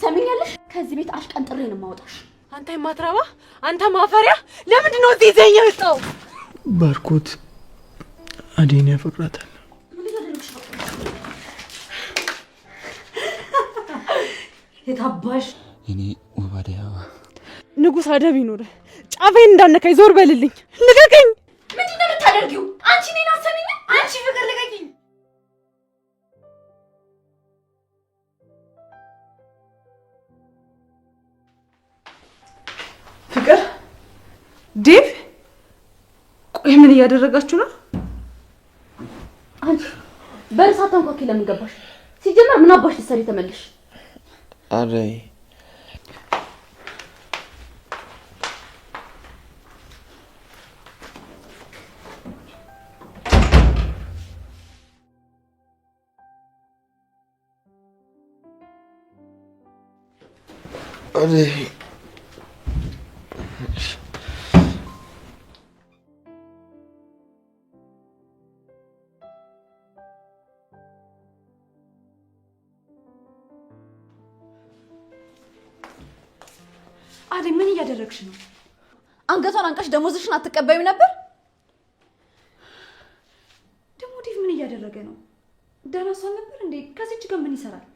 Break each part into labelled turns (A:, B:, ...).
A: ሰሚኛለሽ? ከዚህ ቤት አሽቀንጥሬ ነው የማወጣሽ።
B: አንተ የማትረባ አንተ ማፈሪያ! ለምንድን ነው እዚህ ይዘኸኝ የመጣው?
C: ባርኮት አዴን ያፈቅራታል።
A: የታባሽ
D: እኔ ወባዲያ
B: ንጉስ አደብ ይኖር። ጫፌን እንዳነካኝ ዞር በልልኝ። ልቀቀኝ!
A: ምንድን ነው የምታደርጊው? አንቺ እኔን አሰሚኝ። አንቺ ፍቅር ልቀቂኝ!
B: ፍቅር ዴቭ፣ ቆይ ምን እያደረጋችሁ ነው?
A: አንቺ በርሳት አንኳኪ ለምን ገባሽ? ሲጀመር ምን አባሽ ልትሰሪ ተመለሽ?
C: አደይ አደይ
A: አደይ ምን እያደረግሽ ነው? አንገቷን አንቀሽ ደሞዝሽን አትቀበይም ነበር? ደግሞ ዴቭ ምን እያደረገ ነው? ደህና ሰው ነበር እንዴ? ከዚህች ጋር ምን ይሰራል?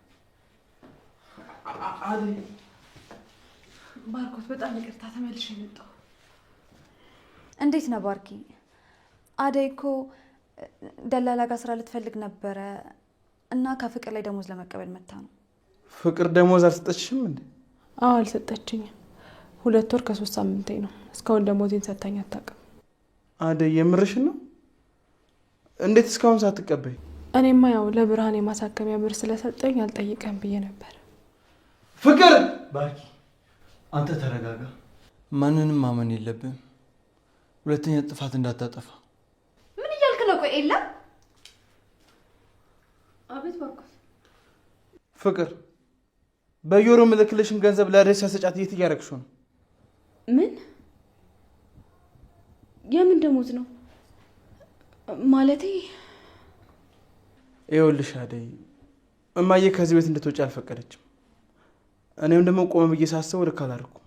C: አደይ
B: ባርኮት በጣም ይቅርታ ተመልሼ መጣሁ።
A: እንዴት ነው ባርኪ? አደይ እኮ ደላላ ጋር ስራ ልትፈልግ ነበረ እና ከፍቅር ላይ ደሞዝ ለመቀበል መታ ነው።
C: ፍቅር ደሞዝ አልሰጠችሽም እንዴ?
B: አዎ አልሰጠችኝም። 2 ወር ከ3 ሳምንቴ ነው። እስካሁን ደሞዜን ሰጥታኝ አታውቅም።
C: አደይ የምርሽን ነው? እንዴት እስካሁን ሳትቀበይ?
B: እኔማ ያው ለብርሃን የማሳከሚያ ብር ስለሰጠኝ አልጠይቀም ብዬ ነበር።
C: ፍቅር ባርኪ አንተ ተረጋጋ። ማንንም ማመን የለብህም። ሁለተኛ ጥፋት እንዳታጠፋ።
A: ምን እያልክ ነው? ቆይ ኤላ። አቤት ባርኮት።
C: ፍቅር በየወሩ ምልክልሽን ገንዘብ ለሬሳ ሰጫት የት እያረግሽው ነው?
A: ምን? የምን ደሞዝ ነው ማለቴ?
C: ይኸውልሽ አደይ እማዬ ከዚህ ቤት እንድትወጪ አልፈቀደችም። እኔም ደግሞ ቆመ ብዬ ሳስበው ልክ አላደረኩም።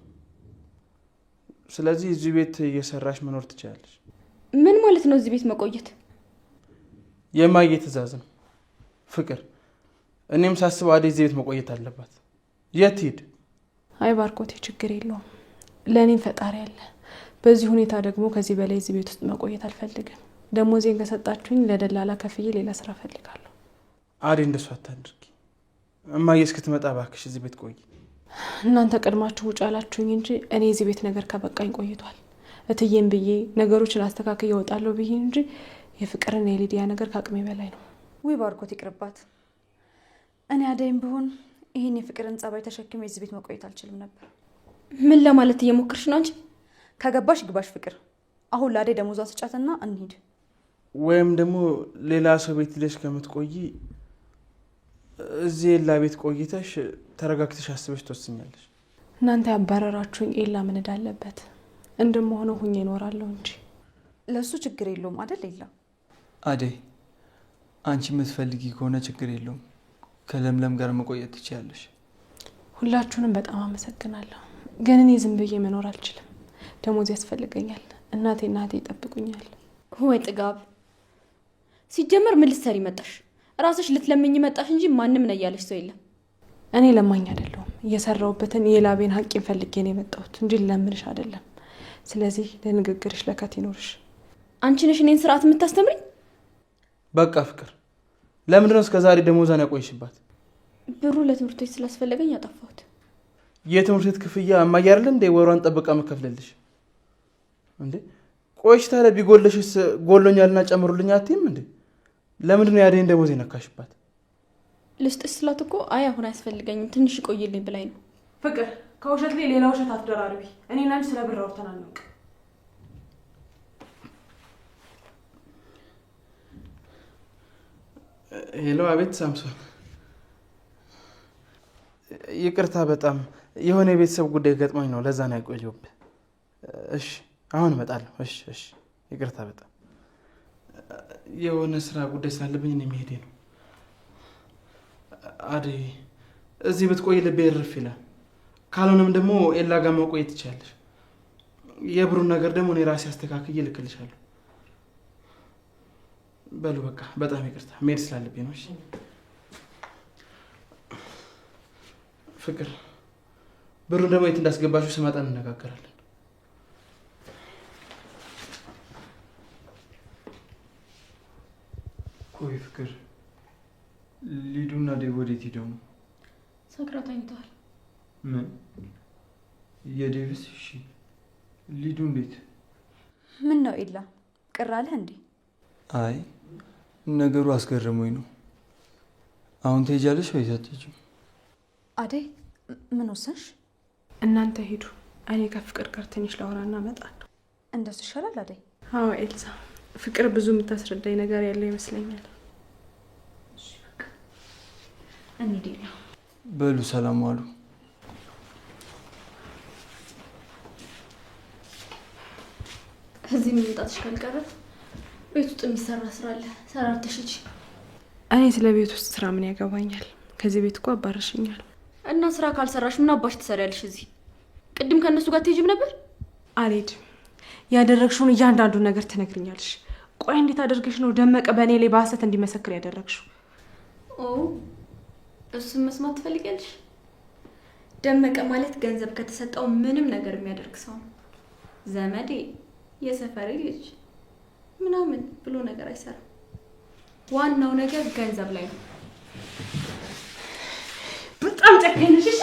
C: ስለዚህ እዚህ ቤት እየሰራሽ መኖር ትችላለሽ።
A: ምን ማለት ነው እዚህ ቤት መቆየት?
C: የማዬ ትዕዛዝ ነው ፍቅር። እኔም ሳስበው አደይ እዚህ ቤት መቆየት አለባት። የት ሂድ?
B: አይ ባርኮቴ ችግር የለውም። ለእኔም ፈጣሪ አለ። በዚህ ሁኔታ ደግሞ ከዚህ በላይ እዚህ ቤት ውስጥ መቆየት አልፈልግም። ደሞዜን ከሰጣችሁኝ ለደላላ ከፍዬ ሌላ ስራ እፈልጋለሁ።
C: አደይ እንደሱ አታድርጊ። እማዬ እስክትመጣ እባክሽ እዚህ ቤት ቆይ።
B: እናንተ ቀድማችሁ ውጭ አላችሁኝ እንጂ እኔ እዚህ ቤት ነገር ከበቃኝ ቆይቷል። እትዬም ብዬ ነገሮችን አስተካክዬ እወጣለሁ ብዬ እንጂ የፍቅርና የሊዲያ ነገር ከአቅሜ በላይ ነው።
A: ውይ ባርኮት ይቅርባት። እኔ አደይም ብሆን ይሄን የፍቅርን ጸባይ ተሸክሜ እዚህ ቤት መቆየት አልችልም ነበር። ምን ለማለት እየሞከርሽ ነው አንቺ? ከገባሽ ግባሽ ፍቅር። አሁን ለአደይ ደሞዟን ስጫትና እንሂድ።
C: ወይም ደግሞ ሌላ ሰው ቤት ሄደሽ ከምትቆይ እዚህ ኤላ ቤት ቆይተሽ ተረጋግተሽ አስበሽ ትወስኛለሽ።
B: እናንተ ያባረራችሁኝ ኤላ ምን እዳለበት? እንደምሆነው ሁኜ እኖራለሁ እንጂ
A: ለሱ ችግር የለውም አይደል? ኤላ
D: አደይ አንቺ የምትፈልጊ ከሆነ ችግር የለውም። ከለምለም ጋር መቆየት ትችያለሽ።
B: ሁላችሁንም በጣም አመሰግናለሁ። ግን እኔ ዝም ብዬ መኖር አልችልም። ደሞዝ ያስፈልገኛል። እናቴ ይጠብቁኛል።
A: ወይ ጥጋብ! ሲጀመር ምን ልትሰሪ መጣሽ? ራስሽ ልትለምኝ መጣሽ እንጂ ማንም ነው ያለሽ ሰው የለም።
B: እኔ ለማኝ አይደለሁም። እየሰራሁበትን የላቤን ሀቄን ፈልጌ ነው የመጣሁት እንጂ ለምንሽ አይደለም። ስለዚህ ለንግግርሽ ለከት ይኖርሽ።
A: አንቺ ነሽ እኔን ስርዓት የምታስተምሪኝ?
C: በቃ ፍቅር ለምንድነው እስከዛሬ ደሞዛን ያቆይሽባት?
A: ብሩ ለትምህርት ቤት ስላስፈለገኝ ያጠፋሁት።
C: የትምህርት ቤት ክፍያ እማዬ አይደል እንዴ ወሯን ጠብቃ መከፍለልሽ እንዴ? ቆይሽ ታዲያ ቢጎልሽስ ጎሎኛልና ጨምሩልኝ አትይም እንዴ? ለምንድነው ያደይን ደሞዝ የነካሽባት?
A: ልስጥሽ ስላት እኮ አይ አሁን አያስፈልገኝም ትንሽ ቆይልኝ ብላኝ ነው።
B: ፍቅር ከውሸት ላይ ሌላ ውሸት አትደራርቢ። እኔና አንቺ ስለ ብር አውርተን አናውቅ።
C: ሄሎ፣ አቤት ሳምሶን። ይቅርታ በጣም የሆነ የቤተሰብ ጉዳይ ገጥሞኝ ነው፣ ለዛ ነው ያቆየሁብህ። እሺ አሁን እመጣለሁ። እሺ ይቅርታ በጣም የሆነ ስራ ጉዳይ ስላለብኝ ነው የሚሄደው ነው። አደይ እዚህ ብትቆይ ልቤ ይርፍ ይላል። ካልሆነም ደግሞ ኤላ ጋር መቆየት ትችላለሽ። የብሩን ነገር ደግሞ እኔ ራሴ አስተካክዬ ልክልሻለሁ። በሉ በቃ በጣም ይቅርታ መሄድ ስላለብኝ ነው። እሺ ፍቅር፣ ብሩን ደግሞ የት እንዳስገባችሁ ስመጣ እንነጋገራለን።
D: ቆይ ፍቅር፣ ሊዱና ዴቭ ወዴት ሄደው ነው?
A: ሰክራ ተኝተዋል።
D: ምን? የዴቭስ? እሺ ሊዱ እንዴት?
A: ምን ነው ኤላ ቅር አለህ እንዴ?
D: አይ ነገሩ አስገርሞኝ ነው። አሁን ትሄጃለሽ ወይስ አትሄጂም?
A: አደይ ምን ወሰንሽ?
B: እናንተ ሂዱ፣ እኔ ከፍቅር ጋር ትንሽ ላወራና እመጣለሁ።
A: እንደሱ ይሻላል አደይ።
B: አዎ ኤልሳ፣ ፍቅር ብዙ የምታስረዳኝ ነገር ያለው ይመስለኛል።
A: እሺ በቃ እንሂድ።
D: በሉ ሰላም ዋሉ።
A: እዚህ መምጣትሽ ካልቀረ ቤት ውስጥ የሚሰራ ስራ አለ፣ ሰራርተሽ ሂጂ።
B: እኔ ስለ ቤት ውስጥ ስራ ምን ያገባኛል? ከዚህ ቤት እኮ አባረሽኛል።
A: እና ስራ ካልሰራሽ ምን አባሽ ትሰሪያለሽ እዚህ? ቅድም ከእነሱ ጋር ትሄጂም ነበር።
B: አልሄድም። ያደረግሽውን እያንዳንዱ ነገር ትነግሪኛለሽ። ቆይ እንዴት አደርገሽ ነው ደመቀ በእኔ ላይ በሐሰት እንዲመሰክር ያደረግሽው?
A: ኦ እሱን መስማት ትፈልጊያለሽ? ደመቀ ማለት ገንዘብ ከተሰጠው ምንም ነገር የሚያደርግ ሰው ነው። ዘመዴ፣ የሰፈሬ ልጅ ምናምን ብሎ ነገር አይሰራም። ዋናው ነገር ገንዘብ ላይ ነው።
B: በጣም ጨካኝ ነሽ። እሺ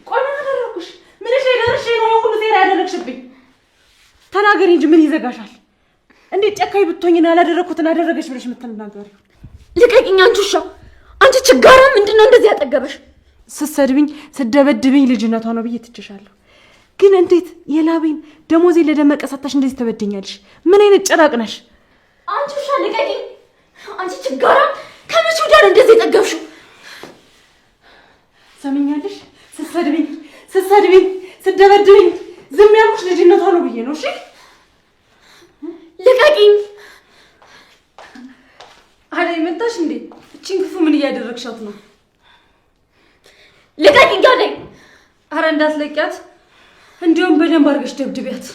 B: ቆይ ምን አደረኩሽ? ምንሽ ላይ ደርሼ ነው ሁሉ ዜራ ያደረግሽብኝ? ተናገሪ እንጂ ምን ይዘጋሻል? እንዴት ጨካኝ ብትሆኝ ነው ያላደረኩትን አደረገሽ ብለሽ የምትናገሪው?
A: ልቀቂኝ አንቺ ውሻ! አንቺ ችጋራ! ምንድነው እንደዚህ ያጠገበሽ?
B: ስትሰድብኝ ስትደበድብኝ ልጅነቷ ነው ብዬ ትችሻለሁ። ግን እንዴት የላቤን ደሞዜን ለደመቀ ሰጣሽ እንደዚህ ተበደኛለሽ? ምን አይነት ጨራቅ ነሽ
A: አንቺ ውሻ! ልቀቂኝ አንቺ ችጋራ! ከመቼ ወዲያ ነው እንደዚህ የጠገብሽው?
B: ሰምኛለሽ? ስትሰድብኝ ስትደበድብኝ ዝም ያልኩሽ ልጅነቷ ነው ብዬ ነው። እሺ
A: ልቀቂኝ!
B: አደይ መጣሽ እንዴ? እቺን ክፉ ምን እያደረግሻት ነው?
A: ልቀቂኝ አደይ!
B: አረ እንዳትለቂያት፣ እንዲሁም በደንብ አድርገሽ ደብድቢያት።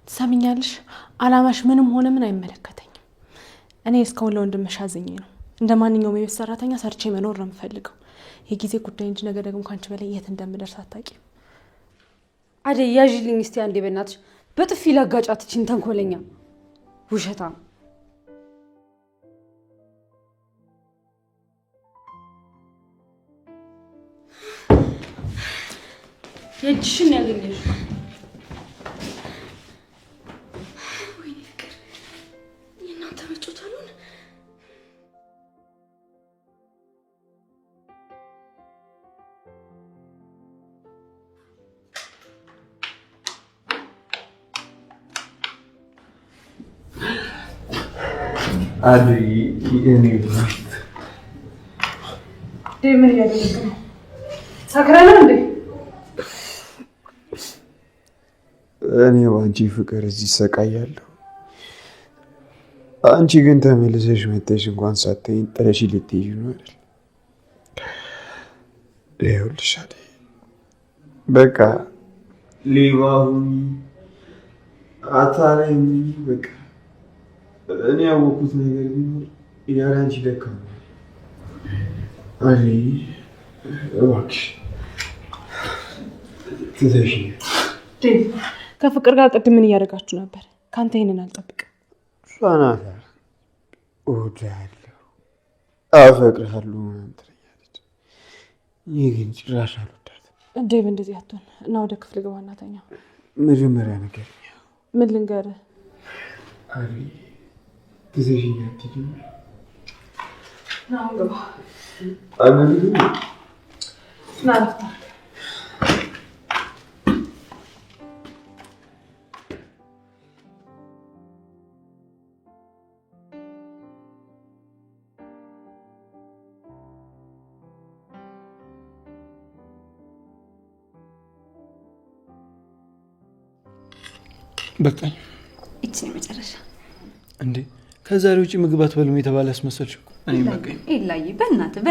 B: ትሰምኛለሽ? አላማሽ ምንም ሆነ ምን አይመለከተኝም። እኔ እስካሁን ለወንድምሽ አዝኜ ነው። እንደ ማንኛውም የቤት ሰራተኛ ሰርቼ መኖር ነው የምፈልገው። የጊዜ ጉዳይ እንጂ ነገ ደግሞ ካንቺ በላይ የት እንደምደርስ አታውቂም።
E: አደይ ያዥልኝ እስቲ አንዴ በእናትሽ። በጥፊ ላጋጫት እቺን ተንኮለኛ ውሸታ።
B: የእጅሽን ያገኘሽ
A: ወይኔ ፍቅር፣ የእናንተ መጮት አሉን።
D: አደይ እኔ
B: ምን እያደረግሽ ነው? ሰክረህ ነው እንዴ?
F: እኔ በአንቺ ፍቅር እዚህ ሰቃያለሁ። አንቺ ግን ተመልሰሽ መተሽ እንኳን ሳትይኝ ጥለሽ ልትሄጂ ነው አይደል? ይኸውልሽ አደይ፣ በቃ ሌባ ሁኚ አታላይ ሁኚ፣ በቃ እኔ ያወኩት ነገር ቢኖር ያለ አንቺ ደካማ አደይ፣ እባክሽ ትተሽኝ።
B: ከፍቅር ጋር ቅድም ምን እያደረጋችሁ ነበር? ከአንተ ይሄንን አልጠብቅም።
F: እሷ ናት እወድሃለሁ፣ አፈቅርሃለሁ ምናምን ትለኛለች። እኔ ግን ጭራሽ አልወዳትም።
B: ዴቭ እንደዚህ አትሆን እና ወደ ክፍል ግባ እና ተኛ።
F: መጀመሪያ ነገር
B: ምን ልንገርህ?
F: አሪ ትዘሽኝ አትይኝ።
B: አሁን ግባ።
F: አናግሪ
B: ናፍታ
C: በቃኝ።
A: እቺ ነው መጨረሻ።
C: እንዴ ከዛሬ ውጪ ምግብ አትበሉም የተባለ አስመሰልሽ እኮ። እኔ በቃኝ።
A: ኤላዬ በእናትህ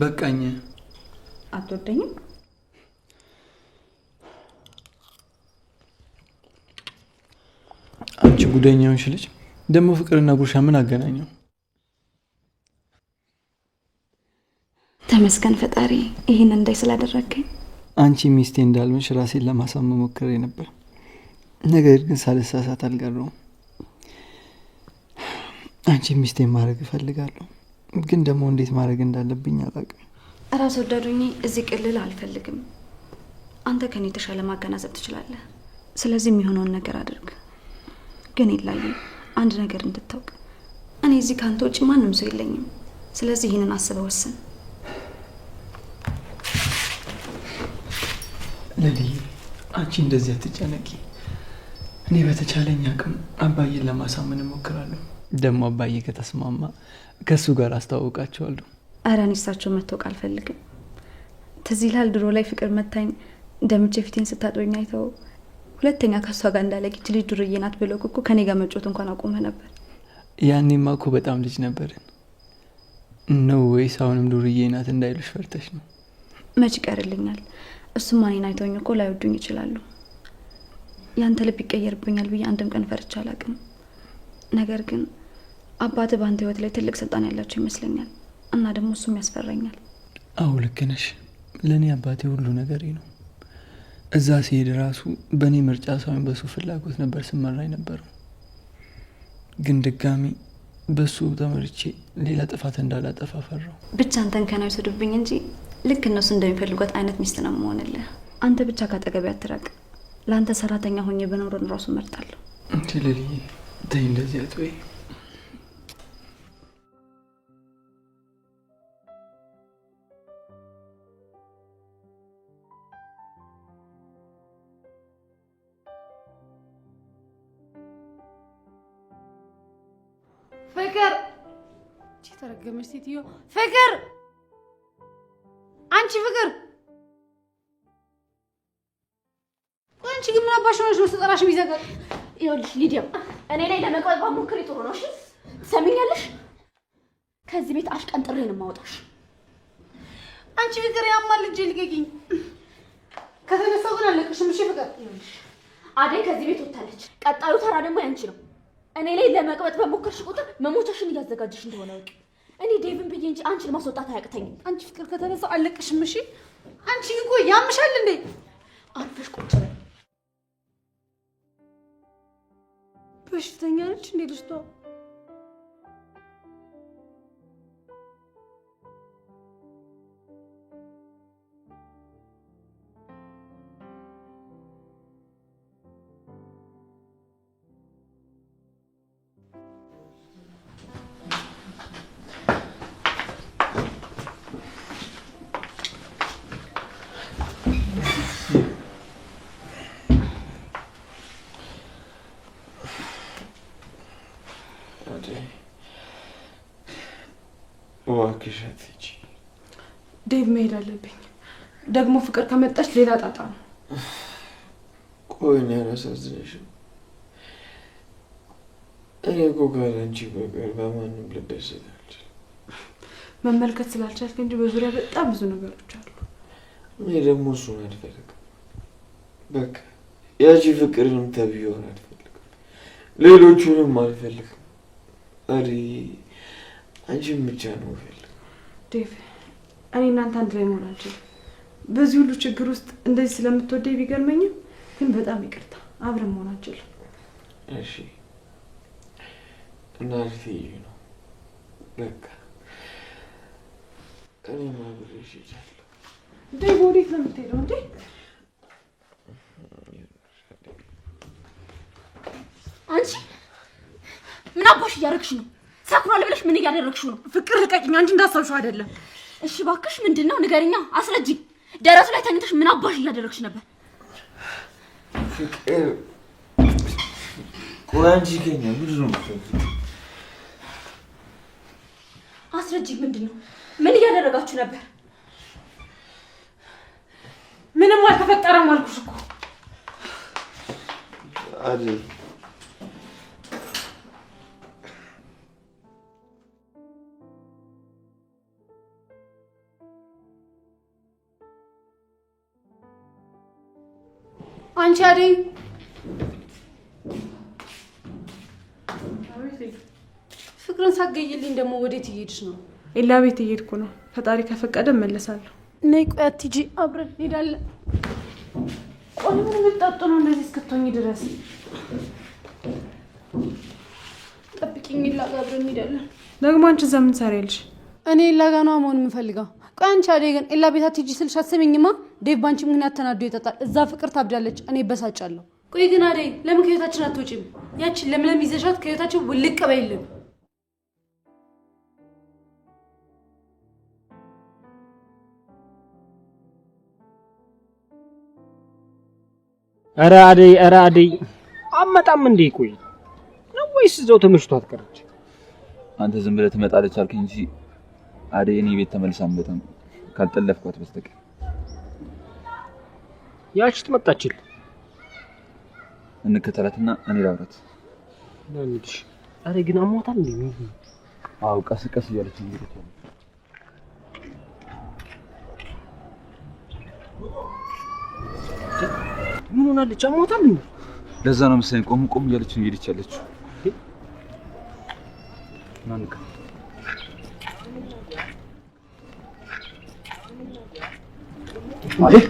C: በቃኝ።
A: አትወደኝም?
D: አንቺ ጉደኛውን ልጅ ደግሞ ፍቅርና ጉርሻ ምን አገናኘው?
A: ተመስገን ፈጣሪ ይህን እንዳይ ስላደረገኝ።
D: አንቺ ሚስቴ እንዳልሆንሽ ራሴን ለማሳመን ሞክሬ ነበር፣ ነገር ግን ሳልሳሳት አልቀረውም። አንቺ ሚስቴ ማድረግ እፈልጋለሁ፣ ግን ደግሞ እንዴት ማድረግ እንዳለብኝ አላውቅም።
A: ራስ ወዳዱኝ እዚህ ቅልል አልፈልግም። አንተ ከኔ የተሻለ ማገናዘብ ትችላለህ። ስለዚህ የሚሆነውን ነገር አድርግ። ግን ይላየ አንድ ነገር እንድታውቅ፣ እኔ እዚህ ካንተ ውጭ ማንም ሰው የለኝም። ስለዚህ ይህንን አስበህ ወስን።
D: ለልዬ አንቺ እንደዚህ አትጨነቂ። እኔ በተቻለኝ አቅም አባዬን ለማሳመን እሞክራለሁ። ደግሞ አባዬ ከተስማማ ከእሱ ጋር አስተዋውቃቸዋለሁ።
A: ኧረ እኔ እሳቸው መታወቅ አልፈልግም። ትዝ ይልሃል ድሮ ላይ ፍቅር መታኝ ደምቼ ፊቴን ስታጥበኝ አይተው ሁለተኛ ከሷ ጋር እንዳለቂች ልጅ ዱርዬ ናት ብለው እኮ ከኔ ጋር መጮት እንኳን አቁመህ ነበር።
D: ያኔማ እኮ በጣም ልጅ ነበርን ነው ወይስ አሁንም ዱርዬ ናት እንዳይሉሽ ፈርተሽ ነው?
A: መች ይቀርልኛል። እሱም እኔን አይተውኝ እኮ ላይወዱኝ ይችላሉ። ያንተ ልብ ይቀየርብኛል ብዬ አንድም ቀን ፈርቻ አላውቅም። ነገር ግን አባት በአንተ ህይወት ላይ ትልቅ ስልጣን ያላቸው ይመስለኛል እና ደግሞ እሱም ያስፈራኛል።
D: አዎ ልክ ነሽ። ለእኔ አባቴ ሁሉ ነገሬ ነው። እዛ ሲሄድ ራሱ በእኔ ምርጫ ሳይሆን በሱ ፍላጎት ነበር ስመራ የነበረው። ግን ድጋሚ በሱ ተመርቼ ሌላ ጥፋት እንዳላጠፋ ፈራው።
A: ብቻ አንተን ከና ይወሰዱብኝ እንጂ ልክ እነሱ እንደሚፈልጓት አይነት ሚስት ነው የምሆንልህ። አንተ ብቻ ካጠገቤ አትራቅ። ለአንተ ሰራተኛ ሆኜ በኖርን ራሱ መርጣለሁ።
D: እንዴ ለልዬ ተይ እንደዚህ አትበይ።
E: ፍቅር እቺ ተረገመች ሴትዮ። ፍቅር አንቺ ፍቅር፣ አንቺ ግን ምን አባሽ ሆነሽ ነው ስጠራሽ የሚዘጋው?
B: ይኸውልሽ ሊዲያ፣ እኔ ላይ ለመቅበጥ ሞክሪ ጥሩ ነው። እሺ ትሰሚኛለሽ? ከዚህ ቤት አሽቀንጥሬ ነው የማወጣሽ።
E: አንቺ ፍቅር ያማል። ልጅ ልቀቂኝ። ከተነሳው ግን አለቅሽም። እሺ ፍቅር፣
B: አደይ ከዚህ ቤት ወጣለች። ቀጣዩ ተራ ደግሞ ያንቺ ነው። እኔ ላይ ለመቅበጥ በሞከርሽ ቁጥር መሞቻሽን እያዘጋጀሽ እንደሆነ አውቂ። እኔ ዴቭን ብዬ እንጂ አንቺን ማስወጣት አያቅተኝም።
E: አንቺ ፍቅር ከተነሳው አለቅሽም። እሺ አንቺ እኮ ያምሻል እንዴ?
B: አርፈሽ ቁጭ በይ።
E: በሽተኛ ነች እንዴ ልጅቷ?
F: እባክሽ አትሂጂ።
B: ዴቭ መሄድ አለብኝ። ደግሞ ፍቅር ከመጣች ሌላ ጣጣ ነው።
F: ቆይ እኔ አላሳዝንሽም? እኔ እኮ ካለ አንቺ በቀር በማንም ልደሰት አልችልም።
B: መመልከት ስላልቻልክ እንጂ በዙሪያ በጣም ብዙ ነገሮች አሉ።
F: እኔ ደግሞ እሱን አልፈልግም። በቃ ያቺ ፍቅርንም ተብዬውን አልፈልግም፣ ሌሎቹንም አልፈልግም። አሪ አንቺን ብቻ ነው ፈልግ።
B: ዴቭ፣ እኔ እናንተ አንድ ላይ መሆን አልችልም። በዚህ ሁሉ ችግር ውስጥ እንደዚህ ስለምትወደኝ ቢገርመኝም ግን በጣም ይቅርታ፣ አብረን መሆን አንችልም።
F: እሺ እና ልትሄጂ ነው? በቃ እኔም አብሬሽ እሄዳለሁ።
B: ዴቭ፣ ወዴት ነው የምትሄደው እንዴ?
E: አንቺ ምን አባሽ እያደረግሽ ነው? ሰክሯል ብለሽ ምን እያደረግሽው ነው?
B: ፍቅር ልቀቂኝ። አንቺ እንዳሳብሽው አይደለም።
E: እሺ እባክሽ፣ ምንድን ነው ንገሪኛ፣ አስረጂኝ። ደረቱ ላይ ተኝተሽ ምን አባሽ እያደረግሽ ነበር?
F: ፍቅር ቆይ፣ አንቺ ከኛ ምንድን ነው የምትፈልጊው?
E: አስረጂኝ። ምንድን ነው? ምን እያደረጋችሁ ነበር?
B: ምንም አልተፈጠረም አልኩሽ እኮ
F: አይደል?
E: አንቺ አደይ ፍቅርን ሳትገይልኝ ደግሞ ወዴት እየሄድሽ ነው?
B: ኤላ ቤት እየሄድኩ ነው። ፈጣሪ ከፈቀደ እመለሳለሁ።
E: ነይ ቆይ አትሂጂ፣ አብረን እንሄዳለን። ቆይ ምን ልጠጡ ነው እንደዚህ እስክትሆኚ ድረስ? ጠብቂኝ፣ ኤላ ጋር አብረን እንሄዳለን።
B: ደግሞ አንቺ እዛ ምን ትሰሪያለሽ?
E: እኔ ኤላ ጋር ነው መሆን የምፈልገው። ቆይ አንቺ አደይ ግን ኤላ ቤት አትሂጂ ስልሽ አትሰሚኝማ? ዴቭ ባንቺ ምክንያት ተናዶ ይጠጣል። እዛ ፍቅር ታብዳለች፣ እኔ በሳጫለሁ። ቆይ ግን አደይ ለምን ከህይወታችን አትወጪም? ያችን ለምለም ይዘሻት ከህይወታችን ውልቅ በይልን።
G: ኧረ አደይ አመጣም እንዴ? ቆይ ነው ወይስ እዛው ተመሽቷት ቀረች?
H: አንተ ዝም ብለህ ትመጣለች አልከኝ እንጂ አደይ እኔ ቤት ተመልሳ በጣም ካልጠለፍኳት በስተቀር
G: ያቺ ትመጣችል።
H: እንከተላትና እኔ ላውራት።
G: ለምንድሽ? አረ ግን አሟታል እንዴ? ምን?
H: አው ቀስ እያለች እንግዲህ
G: ምን ሆናለች? አሟታል እንዴ?
H: ለዛ ነው መሰለኝ ቆም እያለች ነው እየሄደች ያለችው። ማንካ አደይ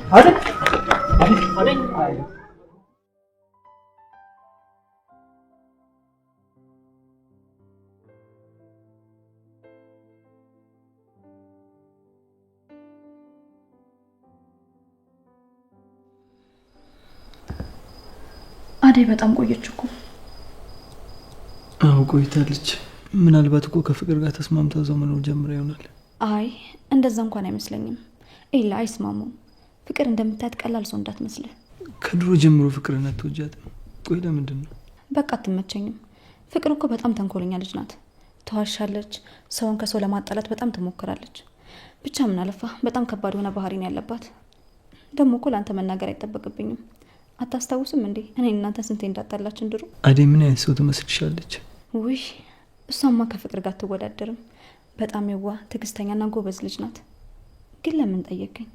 A: አደይ በጣም ቆየች እኮ።
D: አዎ ቆይታለች። ምናልባት እኮ ከፍቅር ጋር ተስማምታ እዛው መኖር ጀምራ ይሆናል።
A: አይ እንደዛ እንኳን አይመስለኝም። ኤላ አይስማሙም። ፍቅር እንደምታያት ቀላል ሰው እንዳትመስልህ።
D: ከድሮ ጀምሮ ፍቅርን አትወጃትም? ቆይ ለምንድን ነው?
A: በቃ አትመቸኝም። ፍቅር እኮ በጣም ተንኮለኛ ልጅ ናት። ተዋሻለች። ሰውን ከሰው ለማጣላት በጣም ትሞክራለች። ብቻ ምን አለፋ በጣም ከባድ የሆነ ባህሪ ነው ያለባት። ደግሞ እኮ ለአንተ መናገር አይጠበቅብኝም። አታስታውስም እንዴ እኔ እናንተ ስንቴ እንዳጣላችን ድሮ?
D: አደይ ምን አይነት ሰው ትመስልሻለች?
A: ውይ እሷማ ከፍቅር ጋር አትወዳደርም። በጣም የዋህ ትዕግስተኛና ጎበዝ ልጅ ናት። ግን ለምን ጠየቀኝ?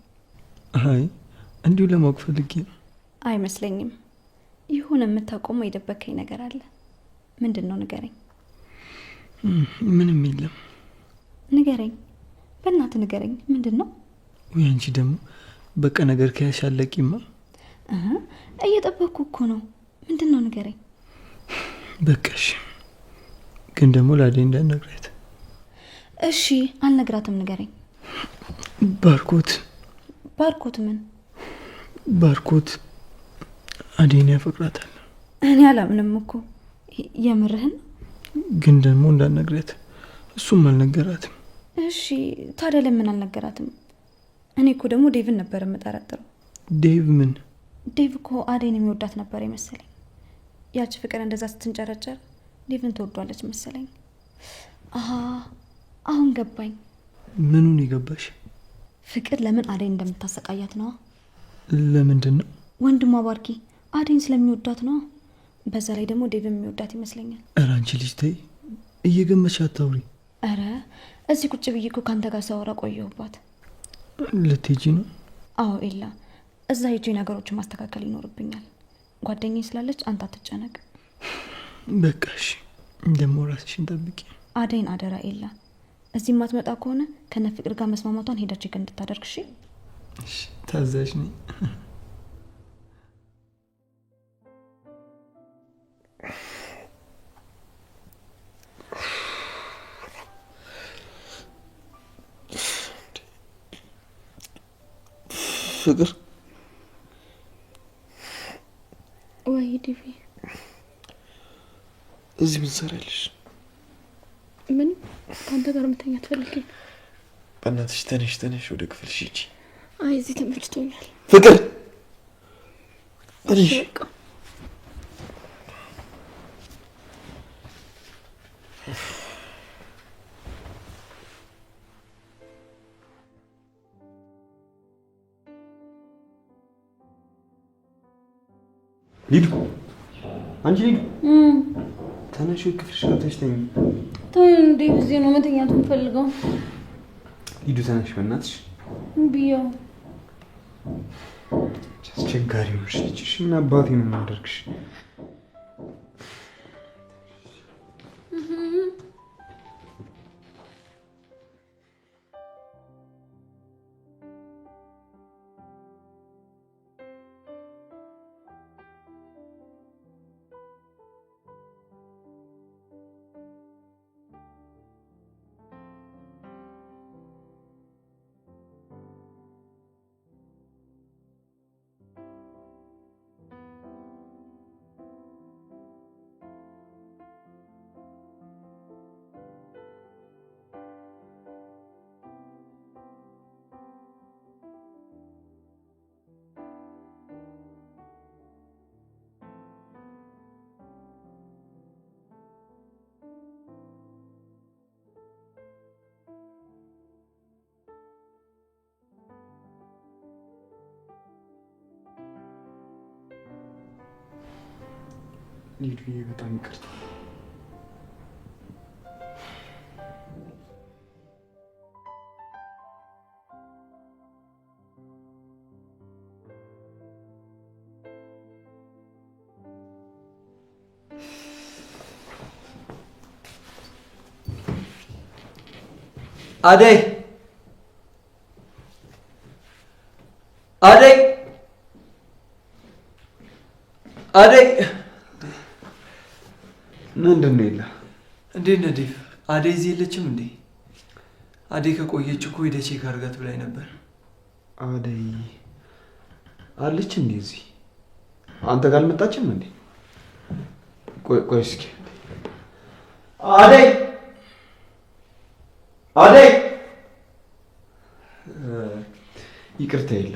D: አይ እንዲሁ ለማወቅ ፈልጌ ነው።
A: አይመስለኝም። ይሁን የምታቆመው የደበከኝ ነገር አለ። ምንድን ነው? ንገረኝ።
D: ምንም የለም።
A: ንገረኝ፣ በእናትህ ንገረኝ። ምንድን ነው?
D: ወይ አንቺ ደግሞ በቃ ነገር ከያሽ አለቂማ።
A: እየጠበኩ እኮ ነው። ምንድን ነው? ንገረኝ።
D: በቃሽ፣ ግን ደግሞ ለአደይ እንዳትነግሪያት።
A: እሺ አልነግራትም። ንገረኝ። ባርኮት ምን?
D: ባርኮት አደይን ያፈቅራታል።
A: እኔ አላምንም እኮ። የምርህን?
D: ግን ደግሞ እንዳትነግሪያት። እሱም አልነገራትም።
A: እሺ ታዲያ ለምን አልነገራትም? እኔ እኮ ደግሞ ዴቭን ነበር የምጠረጥረው።
D: ዴቭ ምን?
A: ዴቭ እኮ አደይን የሚወዳት ነበር የመሰለኝ። ያቺ ፍቅር እንደዛ ስትንጨረጨር ዴቭን ትወዷለች መሰለኝ። አሁን ገባኝ።
D: ምኑን ይገባሽ?
A: ፍቅር ለምን አደይን እንደምታሰቃያት ነው።
D: ለምንድን ነው?
A: ወንድሟ ባርኪ አደይን ስለሚወዳት ነው። በዛ ላይ ደግሞ ዴቭን የሚወዳት ይመስለኛል።
D: ኧረ አንቺ ልጅ ተይ፣ እየገመች አታውሪ።
A: ኧረ እዚህ ቁጭ ብዬ እኮ ካንተ ጋር ሳወራ ቆየሁባት።
D: ልትሄጂ ነው?
A: አዎ ኤላ፣ እዛ ሄጄ ነገሮችን ማስተካከል ይኖርብኛል። ጓደኛዬ ስላለች አንተ አትጨነቅ።
D: በቃ እሺ፣ ደግሞ ራስሽን ጠብቂ።
A: አደይን አደራ ኤላ። እዚህ ማትመጣ ከሆነ ከነ ፍቅር ጋር መስማማቷን ሄዳ ቼክ እንድታደርግ እሺ?
D: እሺ፣ ታዛዥ ነኝ።
C: ፍቅር
A: ወይ ዲቪ፣
C: እዚህ ምን ትሰሪያለሽ?
A: ምን ከአንተ ጋር መተኛ ትፈልጊ?
C: በእናትሽ ተነሽ ወደ ክፍልሽ ሂጂ።
A: አይ እዚህ ተመችቶኛል።
C: ፍቅር እሺ ሊዱ፣ አንቺ ሊዱ ተነሽ፣ ክፍልሽ ገብተሽ ተኝ።
E: ተይ እንዴ፣ እዚህ ነው መተኛት የምፈልገው።
C: ሊዱ ተነሽ በእናትሽ።
E: ብያው
F: አስቸጋሪ ነሽ ልጅሽ እና አባቴ ነው የማደርግሽ። ሊዱዬ በጣም ይቅርታ።
C: አደይ አደይ አደይ
F: ምንድን ነው የለ?
D: እንዴት ነህ ዴቭ? አደይ እዚህ የለችም እንዴ? አደይ ከቆየች እኮ ሄደህ ቼክ አድርጋት ብላኝ ነበር።
F: አደይ አለች እንዴ እዚህ? አንተ ጋር አልመጣችም እንዴ? ቆይ እስኪ አደይ አደይ ይቅርታ የለ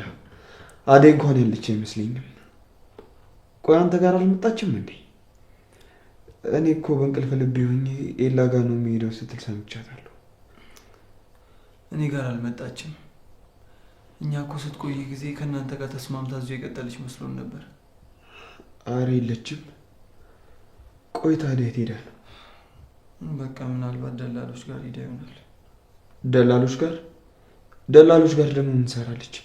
F: አደይ እንኳን ያለች አይመስለኝም። ቆይ አንተ ጋር አልመጣችም እንዴ? እኔ እኮ በእንቅልፍ ልቤ ሆኜ ኤላ ጋር ነው የሚሄደው ስትል ሰምቻታለሁ።
D: እኔ ጋር አልመጣችም። እኛ እኮ ስትቆይ ጊዜ ከእናንተ ጋር ተስማምታ እዚሁ የቀጠለች መስሎን ነበር።
F: አረ የለችም። ቆይ ታዲያ የት ሄዳ ነው?
D: በቃ ምናልባት ደላሎች ጋር ሄዳ ይሆናል።
F: ደላሎች ጋር? ደላሎች ጋር ደግሞ ምን ትሰራለች?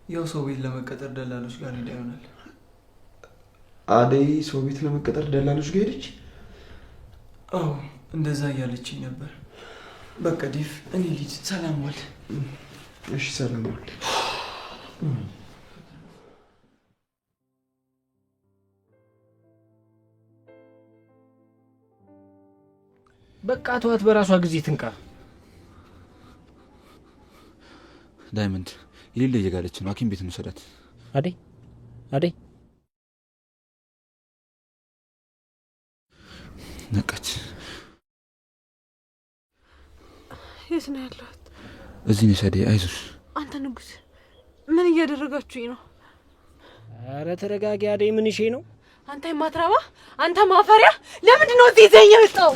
D: ያው ሰው ቤት ለመቀጠር ደላሎች ጋር ሄዳ ይሆናል።
F: አደይ ሰው ቤት ለመቀጠር ደላሎች ጋር ሄደች?
D: አዎ እንደዛ እያለችኝ ነበር። በቃ ዲፍ እኔ ልጅ ሰላም ዋል።
F: እሺ ሰላም ዋል።
G: በቃ ተዋት፣ በራሷ ጊዜ ትንቃ።
H: ዳይመንድ የሌለ እየጋለች ነው። ሐኪም ቤት እንውሰዳት።
G: አደይ አደይ
H: ነቃች።
B: የት ነው ያለሁት?
H: እዚህ ነሽ አደይ፣ አይዞሽ።
B: አንተ ንጉስ ምን እያደረጋችሁኝ ነው?
G: ኧረ ተረጋጊ አደይ። ምን ይሼ ነው?
B: አንተ የማትረባ አንተ ማፈሪያ፣ ለምንድን ነው እዚህ ይዘኸኝ የመጣው?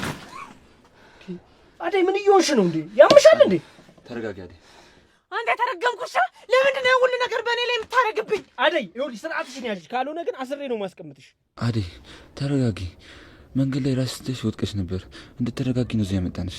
G: አደይ ምን እየሆንሽ ነው እንዴ? ያምሻል እንዴ?
H: ተረጋጊ አደይ።
B: አንተ የተረገምኩሻ፣ ለምንድን ነው ሁሉ ነገር በእኔ ላይ የምታረግብኝ?
G: አደይ ይኸውልሽ ስርዓትሽን ያዥ፣ ካልሆነ ግን አስሬ ነው ማስቀምጥሽ።
H: አደይ ተረጋጊ። መንገድ ላይ ራስሽ ስትሽ ወድቀሽ ነበር። እንድትረጋጊ ነው እዚህ ያመጣንሽ።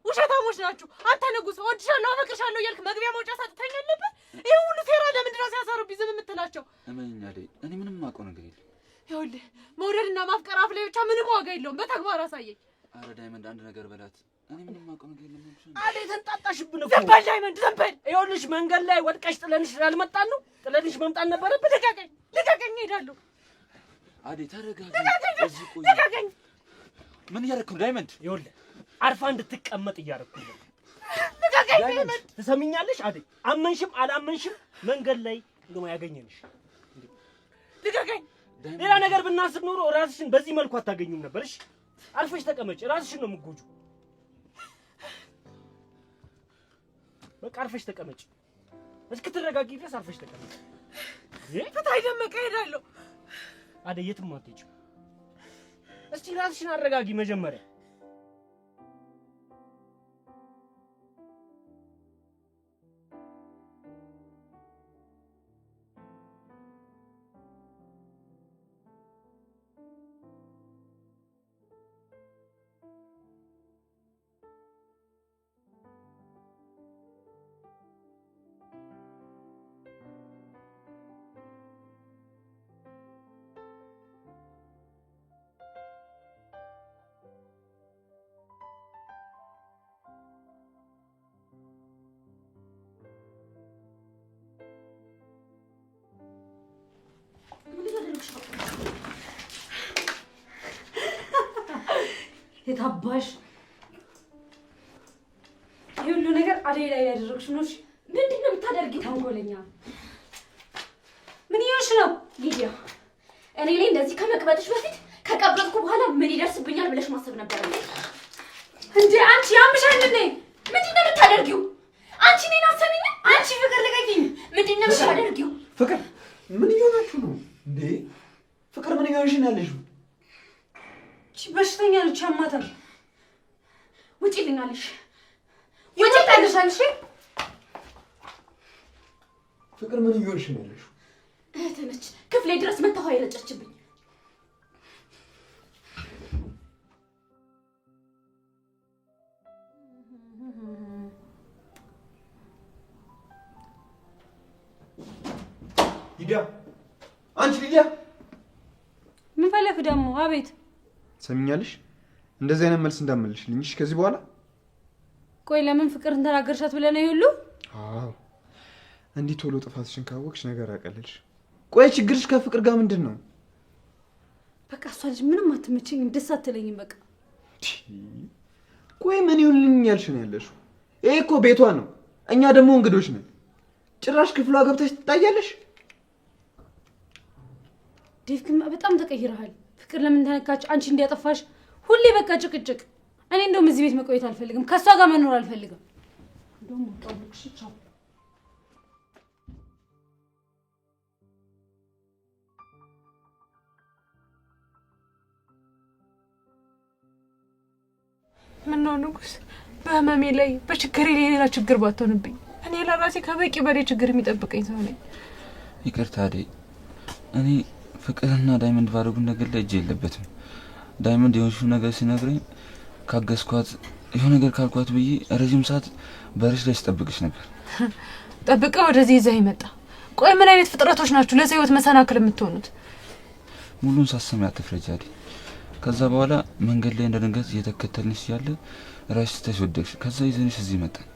B: ውሸታሞች ናችሁ። አንተ ንጉስ እወድሻለሁ፣ አፈቅርሻለሁ እያልክ መግቢያ መውጫ ሳትተኛ ነበር። ይህ ሁሉ ሴራ ለምንድን ነው ሲያሰሩብኝ ዝም የምትላቸው?
H: እመኝኝ አደይ፣ እኔ ምንም የማውቀው ነገር የለም።
B: ይኸውልህ መውደድና ማፍቀር አፍ ላይ ብቻ ምንም ዋጋ የለውም። በተግባር አሳየኝ።
H: አረ ዳይመንድ አንድ ነገር በላት። እኔ ምንም የማውቀው ነገር የለም።
G: አደይ ተንጣጣሽብን እኮ።
B: ዝም በል ዳይመንድ፣ ዝም በል።
G: ይኸውልሽ መንገድ ላይ ወድቀሽ ጥለንሽ ስላልመጣን ነው። ጥለንሽ መምጣት ነበረብን።
B: ልቀቀኝ፣ እሄዳለሁ።
H: አደይ ተረጋጊ። እዚህ ቆይ።
B: ልቀቀኝ።
H: ምን እያደረክ ነው ዳይመንድ?
G: ይኸውልህ አርፋ እንድትቀመጥ እያደረኩ ነው።
B: ልቀቀኝ ዳይመንድ።
G: ትሰሚኛለሽ አደይ? አመንሽም አላመንሽም መንገድ ላይ ነው ያገኘንሽ።
B: ልቀቀኝ።
G: ሌላ ነገር ብናስብ ኖሮ ራስሽን በዚህ መልኩ አታገኙም ነበር። እሺ አርፈሽ ተቀመጭ። ራስሽን ነው የምትጎጂው። በቃ አርፈሽ ተቀመጭ። እስክትረጋጊ ድረስ አርፈሽ ተቀመጭ።
B: ፍታይ ደመቀ፣ እሄዳለሁ።
G: አደይ የትም አትሄጂም። እስቲ ራስሽን አረጋጊ መጀመሪያ።
E: የታባሽ ይሄ ሁሉ ነገር አደይ ላይ ያደረግሽ ነው። እሺ ምንድን ነው የምታደርጊ? ተንኮለኛ ምን ይሆንሽ ነው ሊዲያ? እኔ ላይ እንደዚህ ከመቅበጥሽ በፊት ከቀበጥኩ በኋላ ምን ይደርስብኛል ብለሽ ማሰብ ነበር እንዴ? አንቺ ያምሻል እንዴ? ምንድን ነው የምታደርጊው? አንቺ ነኝ አሰሚኝ። አንቺ ፍቅር ልቀቂኝ። ምንድን ነው የምታደርጊው?
F: ፍቅር ምን እየሆናችሁ ነው እንዴ? ፍቅር ምን እየሆንሽ ነው ያለሽው?
E: እቺ በሽተኛ ነች፣ ያማታል። ውጪ ልኛለሽ፣ ውጪ ታገሻለሽ።
F: ፍቅር ምን እየሆንሽ ነው ያለሽው?
E: እህት ነች፣ ክፍሌ ድረስ መታ ውሃ የረጨችብኝ።
F: ሊዲያ፣ አንቺ ሊዲያ፣
E: ምን ፈለክ ደግሞ? አቤት።
F: ሰሚኛለሽ? እንደዚህ አይነት መልስ እንዳመልሽልኝ እሺ? ከዚህ በኋላ
E: ቆይ፣ ለምን ፍቅርን ተናገርሻት ብለህ ነው ይሁሉ?
F: አዎ፣ እንዲህ ቶሎ ጥፋትሽን ካወቅሽ ነገር አቀለልሽ። ቆይ ችግርሽ ከፍቅር ጋር ምንድን ነው?
E: በቃ እሷ ልጅ ምንም አትመቸኝም፣ ደስ አትለኝም። በቃ
F: ቆይ ምን ይሁንልኝ ያልሽ ነው ያለሽው? ይሄ እኮ ቤቷ ነው፣ እኛ ደግሞ እንግዶች ነን። ጭራሽ ክፍሏ ገብተሽ ትታያለሽ።
E: ዴቭ ግን በጣም ተቀይረሃል። ፍቅር ለምን ተነካች? አንቺ እንዲያጠፋሽ ሁሌ በቃ ጭቅጭቅ። እኔ እንደውም እዚህ ቤት መቆየት አልፈልግም፣ ከእሷ ጋር መኖር አልፈልግም። እንደውም ወጣልኩሽ። ቻው።
B: ምነው ንጉስ፣ በህመሜ ላይ በችግሬ ላይ ሌላ ችግር ባትሆንብኝ። እኔ ለራሴ ከበቂ በላይ ችግር የሚጠብቀኝ ሰው ነኝ።
H: ይቅርታ አደይ፣ እኔ ፍቅርና ዳይመንድ ባደረጉት ነገር ላይ እጅ የለበትም። ዳይመንድ የሆንሽው ነገር ሲነግረኝ ካገዝኳት የሆነ ነገር ካልኳት ብዬ ረጅም ሰዓት በርሽ ላይ ስጠብቅሽ ነበር።
B: ጠብቀህ ወደዚህ ይዘህ ይመጣ። ቆይ ምን አይነት ፍጥረቶች ናችሁ ለዚህ ህይወት መሰናክል የምትሆኑት?
H: ሙሉን ሳሰሚ አትፍረጂ አደይ። ከዛ በኋላ መንገድ ላይ እንደ ድንገት እየተከተልንሽ ያለ ራስሽ ስተሽ ወደቅሽ። ከዛ ይዘንሽ እዚህ መጣን።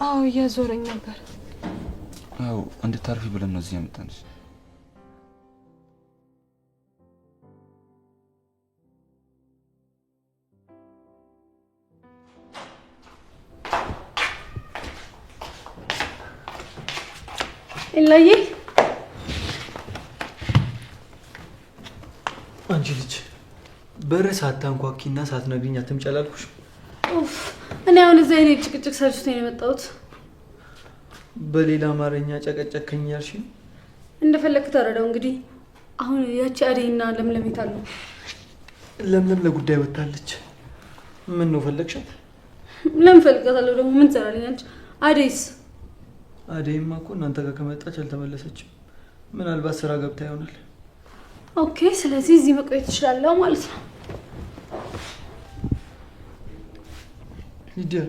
B: አዎ እያዞረኝ ነበር።
H: አዎ እንድታርፊ ብለን ነው እዚህ ያመጣንሽ።
E: ኢላዬ፣
D: አንቺ ልጅ በር ሳታንኳኪና ሳትነግሪኝ አትምጪ አላልኩሽ?
E: ኡፍ፣ እኔ አሁን እዛ የኔ ጭቅጭቅ ሰልችቶ ነው የመጣሁት።
D: በሌላ አማርኛ ጨቀጨከኝ ያልሽ?
E: እንደፈለክ ተረዳው። እንግዲህ አሁን ያቺ አደይና ለምለም የት አሉ?
D: ለምለም ለጉዳይ ወጣለች። ምን ነው ፈለግሻት?
E: ለምን ፈልጋታለሁ ደግሞ? ምን ትሰራልኛለች? አደይስ?
D: አደይማ እኮ እናንተ ጋር ከመጣች አልተመለሰችም። ምናልባት ስራ ገብታ ይሆናል።
E: ኦኬ፣ ስለዚህ እዚህ መቆየት እችላለሁ ማለት ነው።
D: ሊዲያ፣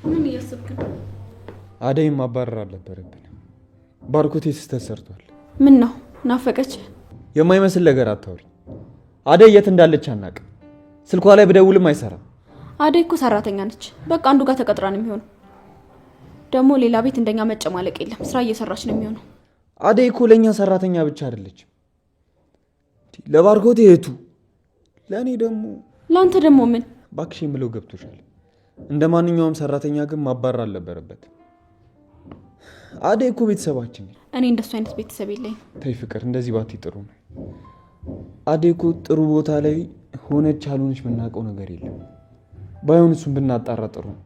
E: ምን እያሰብክ ነው?
F: አደይም ማባረር አልነበረብን። ባርኮቴ ስህተት ሰርቷል።
A: ምን ነው ናፈቀች?
F: የማይመስል ነገር አታውሪ። አደይ የት እንዳለች አናውቅም። ስልኳ ላይ ብደውልም አይሰራም።
A: አደይ እኮ ሰራተኛ ነች። በቃ አንዱ ጋር ተቀጥራ ነው የሚሆነው። ደግሞ ሌላ ቤት እንደኛ መጨማለቅ የለም። ስራ እየሰራች ነው የሚሆነው።
F: አደይ እኮ ለእኛ ሰራተኛ ብቻ አይደለችም። ለባርኮቴ እህቱ፣ ለእኔ ደግሞ።
A: ለአንተ ደግሞ ምን?
F: እባክሽ የምለው ገብቶሻል። እንደ ማንኛውም ሰራተኛ ግን ማባረር አልነበረበት። አደይ እኮ ቤተሰባችን።
A: እኔ እንደሱ አይነት ቤተሰብ የለኝም።
F: ተይ ፍቅር፣ እንደዚህ ባቲ ጥሩ ነው። አደይ እኮ ጥሩ ቦታ ላይ ሆነች አልሆነች የምናውቀው ነገር የለም። ባይሆን እሱን ብናጣራ ጥሩ ነው።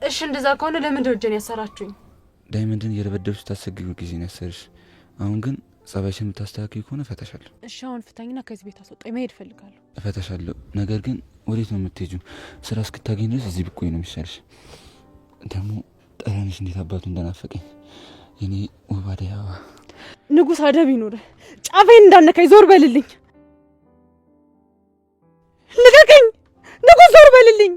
B: እሺ እንደዛ ከሆነ ለምን ደረጀን ያሰራችሁኝ?
H: ዳይመንድን እየደበደብሽ ታሰግዩ ጊዜ ነው ያሰርሽ። አሁን ግን ጸባይሽን የምታስተካክል ከሆነ እፈታሻለሁ።
B: እሺ አሁን ፍታኝና ከዚህ ቤት አስወጣኝ። መሄድ እፈልጋለሁ።
H: እፈታሻለሁ። ነገር ግን ወዴት ነው የምትሄጂው? ስራ እስክታገኝ ድረስ እዚህ ብቆይ ነው የሚሻልሽ። ደግሞ ጠረንሽ እንዴት አባቱ እንደናፈቀኝ የኔ ውብ አደይ አበባ።
B: ንጉስ አደብ ይኑር። ጫፌን እንዳነካኝ ዞር በልልኝ። ልቀቀኝ ንጉስ፣ ዞር በልልኝ።